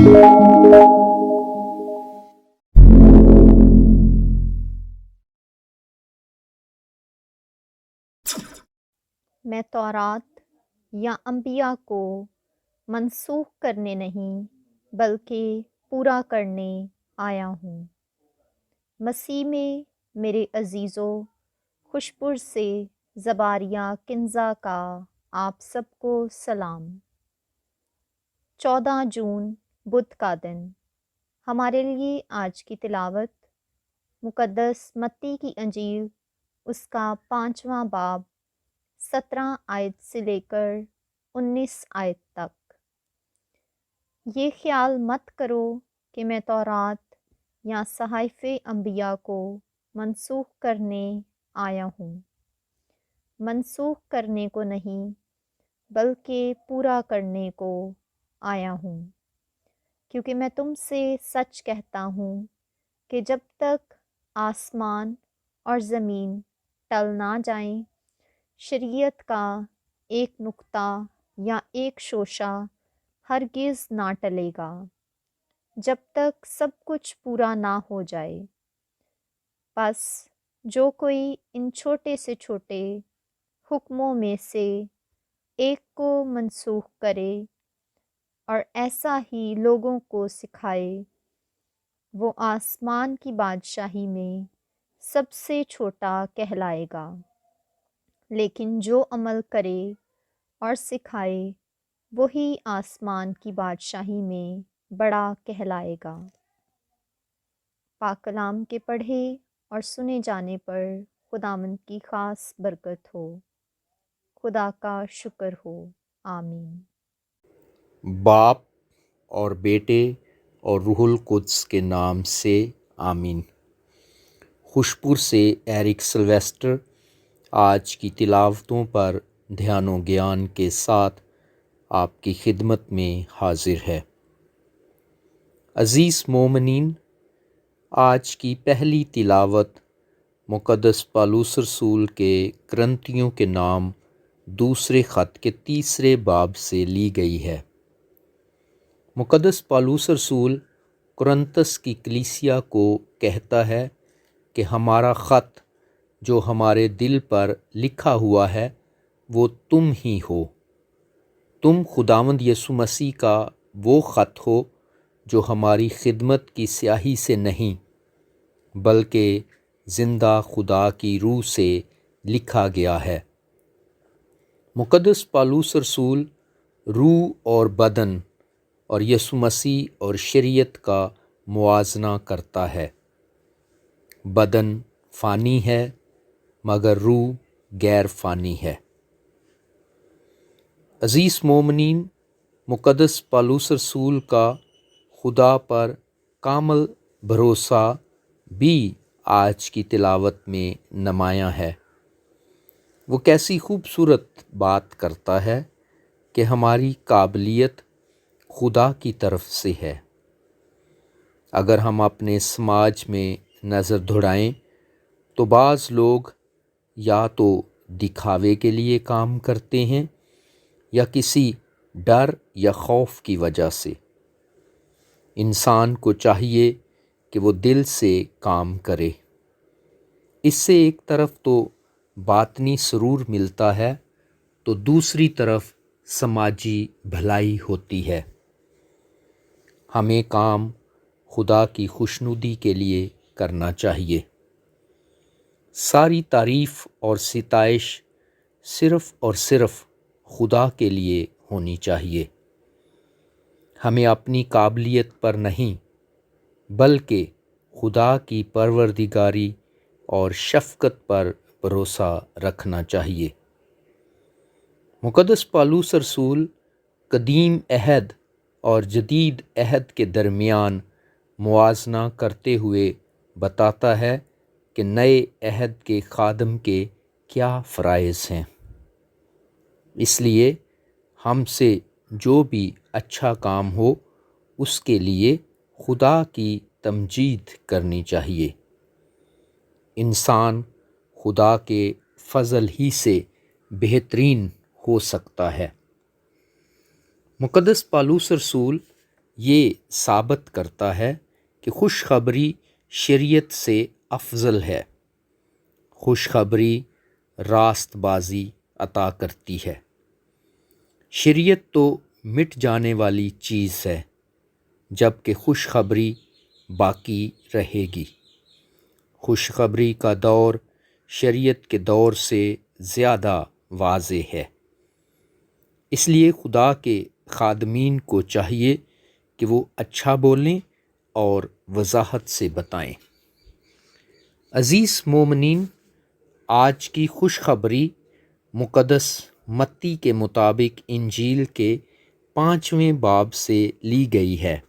میں تورات یا انبیاء کو منسوخ کرنے نہیں بلکہ پورا کرنے آیا ہوں۔ مسیح میں میرے عزیزو، خوشپر سے زباریہ کنزا کا آپ سب کو سلام۔ 14 جون بدھ کا دن۔ ہمارے لیے آج کی تلاوت مقدس متی کی انجیل، اس کا 5واں باب 17 آیت سے لے کر 19 آیت تک۔ یہ خیال مت کرو کہ میں تورات یا صحائف انبیاء کو منسوخ کرنے آیا ہوں۔ منسوخ کرنے کو نہیں بلکہ پورا کرنے کو آیا ہوں، کیونکہ میں تم سے سچ کہتا ہوں کہ جب تک آسمان اور زمین ٹل نہ جائیں، شریعت کا ایک نقطہ یا ایک شوشہ ہرگز نہ ٹلے گا، جب تک سب کچھ پورا نہ ہو جائے۔ بس جو کوئی ان چھوٹے سے چھوٹے حکموں میں سے ایک کو منسوخ کرے اور ایسا ہی لوگوں کو سکھائے، وہ آسمان کی بادشاہی میں سب سے چھوٹا کہلائے گا، لیکن جو عمل کرے اور سکھائے وہی آسمان کی بادشاہی میں بڑا کہلائے گا۔ پاک کلام کے پڑھے اور سنے جانے پر خداوند کی خاص برکت ہو۔ خدا کا شکر ہو، آمین۔ باپ اور بیٹے اور روح القدس کے نام سے آمین۔ خوشپور سے ایرک سلویسٹر آج کی تلاوتوں پر دھیان و گیان کے ساتھ آپ کی خدمت میں حاضر ہے۔ عزیز مومنین، آج کی پہلی تلاوت مقدس پالوس رسول کے کرنتیوں کے نام دوسرے خط کے 3 باب سے لی گئی ہے۔ مقدس پالوس رسول کرنتس کی کلیسیا کو کہتا ہے کہ ہمارا خط جو ہمارے دل پر لکھا ہوا ہے وہ تم ہی ہو۔ تم خداوند یسوع مسیح کا وہ خط ہو جو ہماری خدمت کی سیاہی سے نہیں بلکہ زندہ خدا کی روح سے لکھا گیا ہے۔ مقدس پالوس رسول روح اور بدن اور یسوع مسیح اور شریعت کا موازنہ کرتا ہے۔ بدن فانی ہے مگر روح غیر فانی ہے۔ عزیز مومنین، مقدس پالوس رسول کا خدا پر کامل بھروسہ بھی آج کی تلاوت میں نمایاں ہے۔ وہ کیسی خوبصورت بات کرتا ہے کہ ہماری قابلیت خدا کی طرف سے ہے۔ اگر ہم اپنے سماج میں نظر دوڑائیں تو بعض لوگ یا تو دکھاوے کے لیے کام کرتے ہیں یا کسی ڈر یا خوف کی وجہ سے۔ انسان کو چاہیے کہ وہ دل سے کام کرے۔ اس سے ایک طرف تو باطنی سرور ملتا ہے تو دوسری طرف سماجی بھلائی ہوتی ہے۔ ہمیں کام خدا کی خوشنودی کے لیے کرنا چاہیے۔ ساری تعریف اور ستائش صرف اور صرف خدا کے لیے ہونی چاہیے۔ ہمیں اپنی قابلیت پر نہیں بلکہ خدا کی پروردگاری اور شفقت پر بھروسہ رکھنا چاہیے۔ مقدس پالوس رسول قدیم عہد اور جدید عہد کے درمیان موازنہ کرتے ہوئے بتاتا ہے کہ نئے عہد کے خادم کے کیا فرائض ہیں۔ اس لیے ہم سے جو بھی اچھا کام ہو اس کے لیے خدا کی تمجید کرنی چاہیے۔ انسان خدا کے فضل ہی سے بہترین ہو سکتا ہے۔ مقدس پالوس رسول یہ ثابت کرتا ہے کہ خوشخبری شریعت سے افضل ہے۔ خوشخبری راست بازی عطا کرتی ہے۔ شریعت تو مٹ جانے والی چیز ہے، جبکہ خوشخبری باقی رہے گی۔ خوشخبری کا دور شریعت کے دور سے زیادہ واضح ہے۔ اس لیے خدا کے خادمین کو چاہیے کہ وہ اچھا بولیں اور وضاحت سے بتائیں۔ عزیز مومنین، آج کی خوشخبری مقدس متی کے مطابق انجیل کے 5ویں باب سے لی گئی ہے۔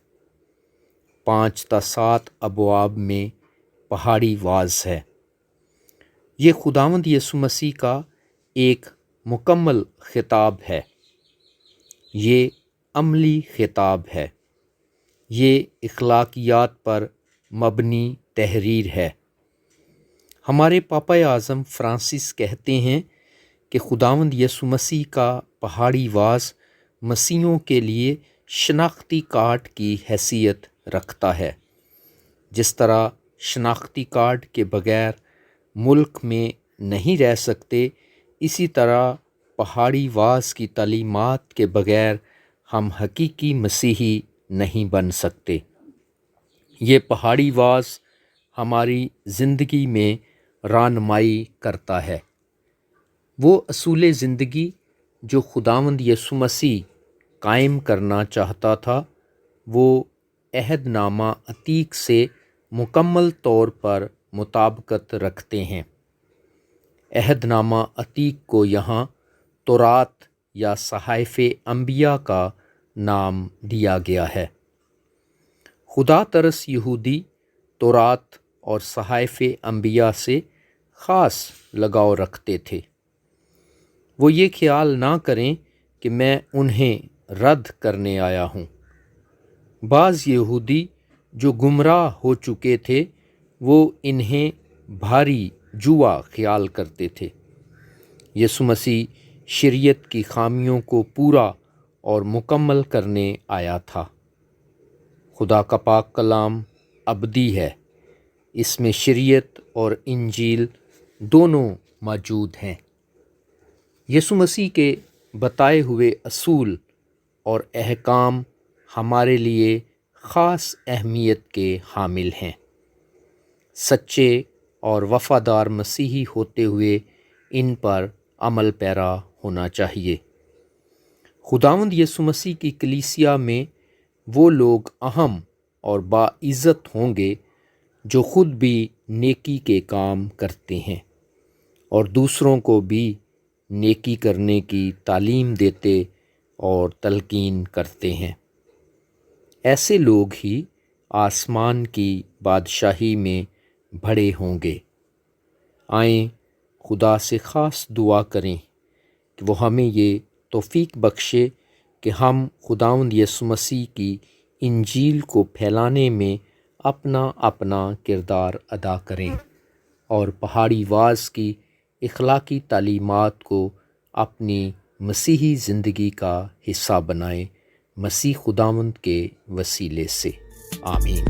5 تا 7 ابواب میں پہاڑی واز ہے۔ یہ خداوند یسوع مسیح کا ایک مکمل خطاب ہے۔ یہ عملی خطاب ہے۔ یہ اخلاقیات پر مبنی تحریر ہے۔ ہمارے پاپا اعظم فرانسس کہتے ہیں کہ خداوند یسوع مسیح کا پہاڑی واز مسیحیوں کے لیے شناختی کارڈ کی حیثیت رکھتا ہے۔ جس طرح شناختی کارڈ کے بغیر ملک میں نہیں رہ سکتے، اسی طرح پہاڑی واز کی تعلیمات کے بغیر ہم حقیقی مسیحی نہیں بن سکتے۔ یہ پہاڑی واز ہماری زندگی میں رہنمائی کرتا ہے۔ وہ اصول زندگی جو خداوند یسوع مسیح قائم کرنا چاہتا تھا، وہ عہد نامہ عتیق سے مکمل طور پر مطابقت رکھتے ہیں۔ عہد نامہ عتیق کو یہاں تورات یا صحائف انبیاء کا نام دیا گیا ہے۔ خدا ترس یہودی تورات اور صحائف انبیاء سے خاص لگاؤ رکھتے تھے۔ وہ یہ خیال نہ کریں کہ میں انہیں رد کرنے آیا ہوں۔ بعض یہودی جو گمراہ ہو چکے تھے، وہ انہیں بھاری جوا خیال کرتے تھے۔ یسوع مسیح شریعت کی خامیوں کو پورا اور مکمل کرنے آیا تھا۔ خدا کا پاک کلام ابدی ہے۔ اس میں شریعت اور انجیل دونوں موجود ہیں۔ یسوع مسیح کے بتائے ہوئے اصول اور احکام ہمارے لیے خاص اہمیت کے حامل ہیں۔ سچے اور وفادار مسیحی ہوتے ہوئے ان پر عمل پیرا ہونا چاہیے۔ خداوند یسوع مسیح کی کلیسیا میں وہ لوگ اہم اور باعزت ہوں گے جو خود بھی نیکی کے کام کرتے ہیں اور دوسروں کو بھی نیکی کرنے کی تعلیم دیتے اور تلقین کرتے ہیں۔ ایسے لوگ ہی آسمان کی بادشاہی میں بڑے ہوں گے۔ آئیں خدا سے خاص دعا کریں کہ وہ ہمیں یہ توفیق بخشے کہ ہم خداوند یسوع مسیح کی انجیل کو پھیلانے میں اپنا کردار ادا کریں اور پہاڑی واز کی اخلاقی تعلیمات کو اپنی مسیحی زندگی کا حصہ بنائیں۔ مسیح خداوند کے وسیلے سے آمین۔